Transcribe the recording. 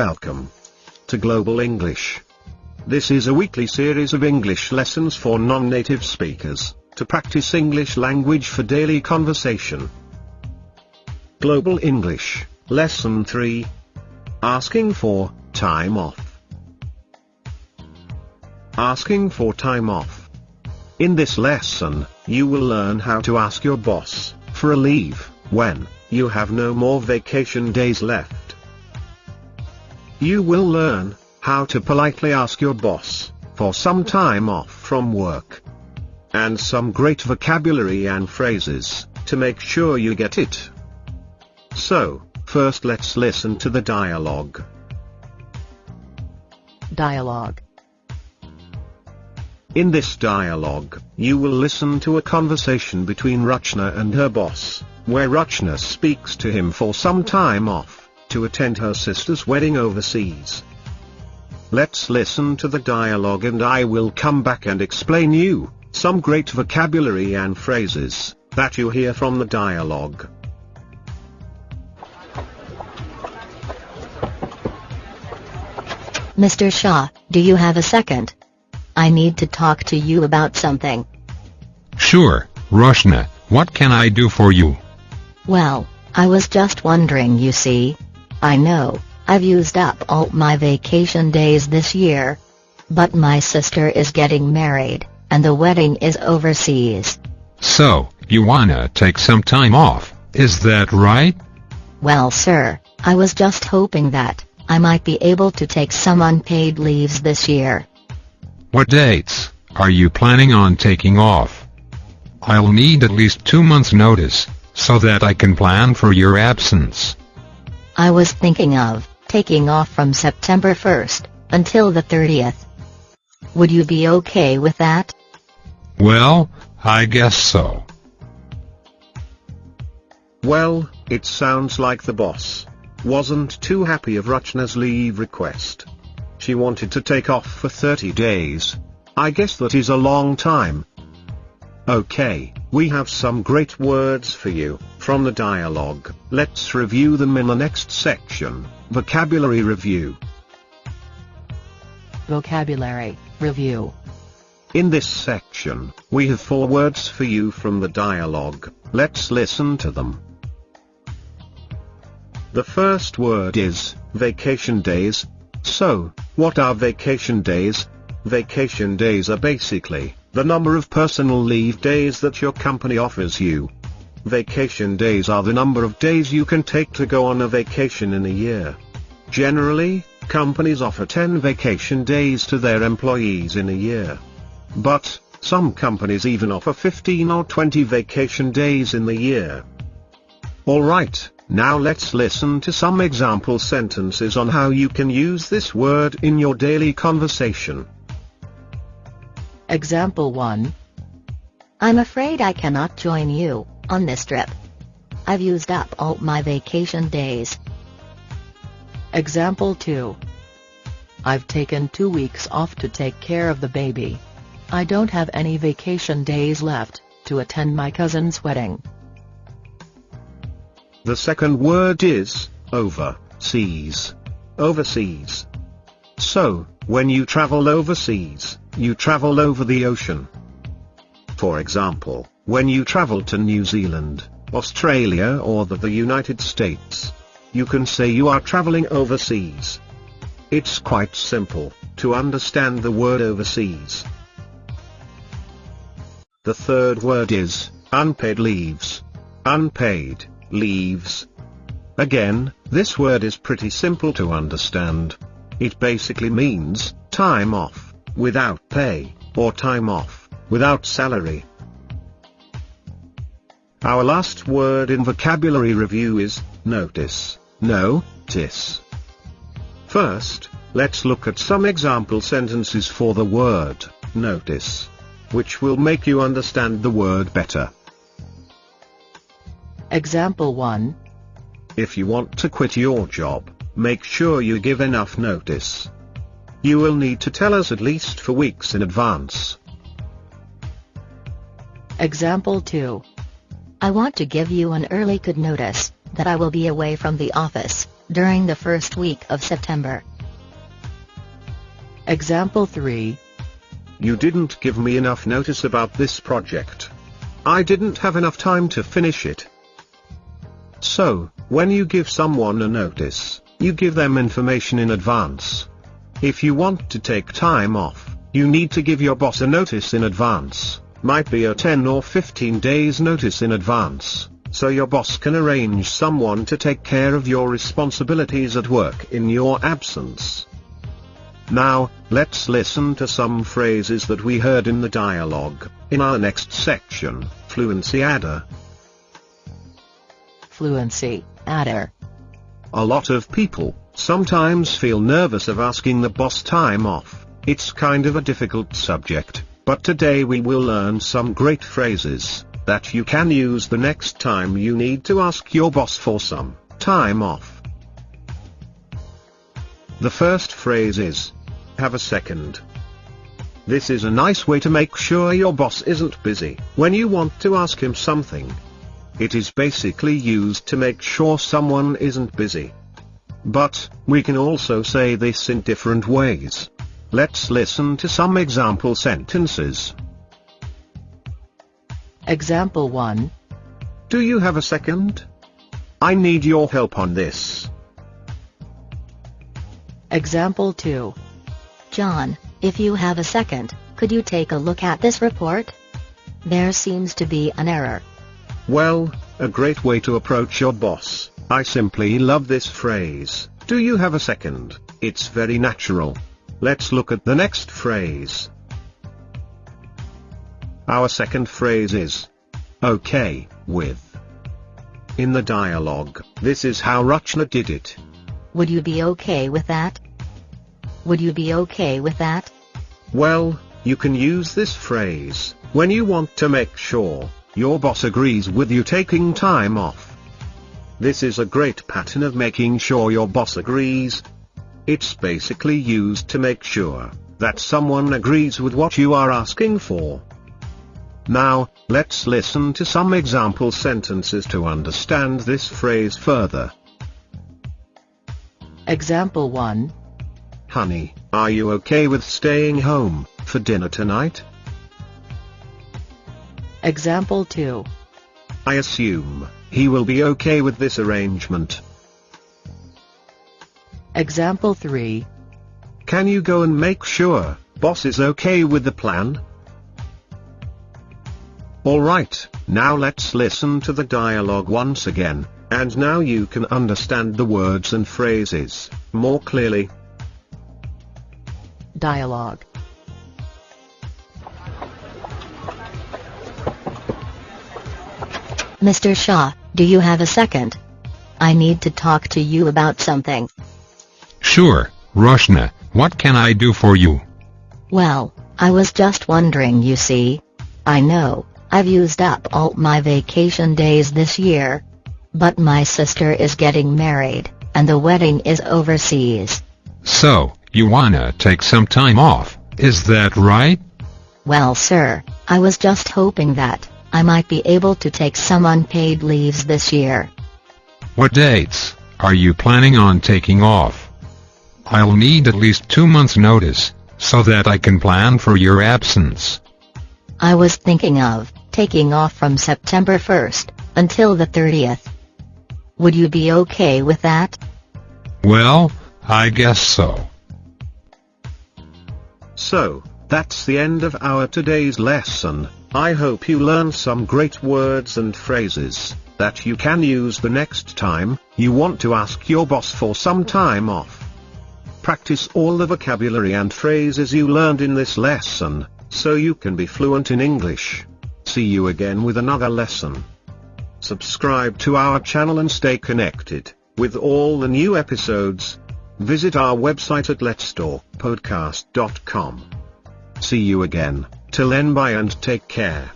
Welcome to Global English. This is a weekly series of English lessons for non-native speakers, to practice English language for daily conversation. Global English, Lesson 3. Asking for time off. Asking for time off. In this lesson, you will learn how to ask your boss for a leave when you have no more vacation days left. You will learn how to politely ask your boss for some time off from work, and some great vocabulary and phrases to make sure you get it. So, first let's listen to the dialogue. Dialogue. In this dialogue, you will listen to a conversation between Rachna and her boss, where Rachna speaks to him for some time off to attend her sister's wedding overseas. Let's listen to the dialogue and I will come back and explain you some great vocabulary and phrases that you hear from the dialogue. Mr. Shah, do you have a second? I need to talk to you about something. Sure, Rachna, what can I do for you? Well, I was just wondering, you see. I know, I've used up all my vacation days this year. But my sister is getting married, and the wedding is overseas. So, you wanna take some time off, is that right? Well, sir, I was just hoping that I might be able to take some unpaid leaves this year. What dates are you planning on taking off? I'll need at least 2 months' notice, so that I can plan for your absence. I was thinking of taking off from September 1st until the 30th. Would you be okay with that? Well, I guess so. Well, it sounds like the boss wasn't too happy of Rachna's leave request. She wanted to take off for 30 days. I guess that is a long time. Okay, we have some great words for you from the dialogue. Let's review them in the next section, Vocabulary Review. Vocabulary Review. In this section, we have 4 words for you from the dialogue. Let's listen to them. The first word is vacation days. So, what are vacation days? Vacation days are basically the number of personal leave days that your company offers you. Vacation days are the number of days you can take to go on a vacation in a year. Generally, companies offer 10 vacation days to their employees in a year. But some companies even offer 15 or 20 vacation days in the year. Alright, now let's listen to some example sentences on how you can use this word in your daily conversation. Example 1. I'm afraid I cannot join you on this trip. I've used up all my vacation days. Example 2. I've taken 2 weeks off to take care of the baby. I don't have any vacation days left to attend my cousin's wedding. The second word is overseas. Overseas. So, when you travel overseas, you travel over the ocean. For example, when you travel to New Zealand, Australia or the United States, you can say you are traveling overseas. It's quite simple to understand the word overseas. The third word is unpaid leaves. Unpaid leaves. Again, this word is pretty simple to understand. It basically means time off without pay, or time off without salary. Our last word in vocabulary review is notice. Notice. First, let's look at some example sentences for the word notice, which will make you understand the word better. Example 1. If you want to quit your job, make sure you give enough notice. You will need to tell us at least 4 weeks in advance. Example 2. I want to give you an early good notice that I will be away from the office during the first week of September. Example 3. You didn't give me enough notice about this project. I didn't have enough time to finish it. So, when you give someone a notice, you give them information in advance. If you want to take time off, you need to give your boss a notice in advance, might be a 10 or 15 days notice in advance, so your boss can arrange someone to take care of your responsibilities at work in your absence. Now, let's listen to some phrases that we heard in the dialogue, in our next section, Fluency Adder. Fluency Adder. A lot of people sometimes feel nervous of asking the boss time off. It's kind of a difficult subject, but today we will learn some great phrases that you can use the next time you need to ask your boss for some time off. The first phrase is, have a second. This is a nice way to make sure your boss isn't busy when you want to ask him something. It is basically used to make sure someone isn't busy. But, we can also say this in different ways. Let's listen to some example sentences. Example 1. Do you have a second? I need your help on this. Example 2. John, if you have a second, could you take a look at this report? There seems to be an error. Well, a great way to approach your boss. I simply love this phrase. Do you have a second? It's very natural. Let's look at the next phrase. Our second phrase is, okay, with. In the dialogue, this is how Rachna did it. Would you be okay with that? Would you be okay with that? Well, you can use this phrase when you want to make sure your boss agrees with you taking time off. This is a great pattern of making sure your boss agrees. It's basically used to make sure that someone agrees with what you are asking for. Now, let's listen to some example sentences to understand this phrase further. Example 1. Honey, are you okay with staying home for dinner tonight? Example 2. I assume he will be okay with this arrangement. Example 3. Can you go and make sure boss is okay with the plan? Alright, now let's listen to the dialogue once again, and now you can understand the words and phrases more clearly. Dialogue. Mr. Shah, do you have a second? I need to talk to you about something. Sure, Rachna, what can I do for you? Well, I was just wondering, you see. I know, I've used up all my vacation days this year. But my sister is getting married, and the wedding is overseas. So, you wanna take some time off, is that right? Well, sir, I was just hoping that I might be able to take some unpaid leaves this year. What dates are you planning on taking off? I'll need at least 2 months' notice, so that I can plan for your absence. I was thinking of taking off from September 1st until the 30th. Would you be okay with that? Well, I guess so. So, that's the end of our today's lesson. I hope you learned some great words and phrases that you can use the next time you want to ask your boss for some time off. Practice all the vocabulary and phrases you learned in this lesson, so you can be fluent in English. See you again with another lesson. Subscribe to our channel and stay connected with all the new episodes. Visit our website at letstalkpodcast.com. See you again. Till then, bye and take care.